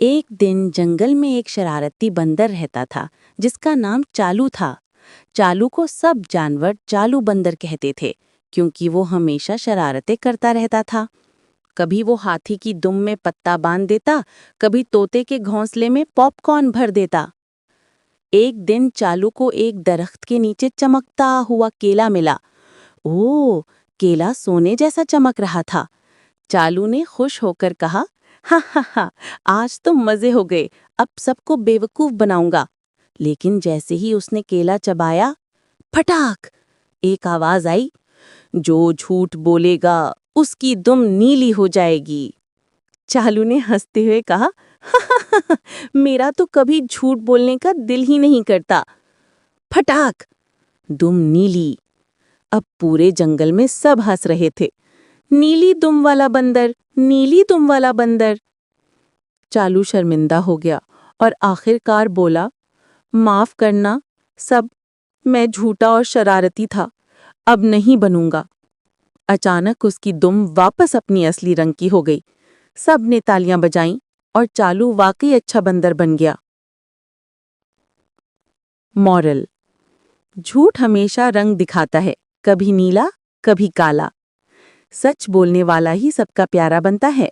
एक दिन जंगल में एक शरारती बंदर रहता था जिसका नाम चालू था। चालू को सब जानवर चालू बंदर कहते थे क्योंकि वो हमेशा शरारतें करता रहता था। कभी वो हाथी की दुम में पत्ता बांध देता, कभी तोते के घोंसले में पॉपकॉर्न भर देता। एक दिन चालू को एक दरख्त के नीचे चमकता हुआ केला मिला। ओह, केला सोने जैसा चमक रहा था। चालू ने खुश होकर कहा, हा हा हा, आज तो मजे हो गए, अब सबको बेवकूफ बनाऊंगा। लेकिन जैसे ही उसने केला चबाया, फटाक, एक आवाज आई, जो झूठ बोलेगा उसकी दुम नीली हो जाएगी। चालू ने हंसते हुए कहा, हा हा हा हा, मेरा तो कभी झूठ बोलने का दिल ही नहीं करता। फटाक, दुम नीली। अब पूरे जंगल में सब हंस रहे थे। नीली दुम वाला बंदर, नीली दुम वाला बंदर। चालू शर्मिंदा हो गया और आखिरकार बोला, माफ करना सब, मैं झूठा और शरारती था, अब नहीं बनूंगा। अचानक उसकी दुम वापस अपनी असली रंग की हो गई। सब ने तालियां बजाईं और चालू वाकई अच्छा बंदर बन गया। मॉरल: झूठ हमेशा रंग दिखाता है, कभी नीला, कभी काला। सच बोलने वाला ही सबका प्यारा बनता है।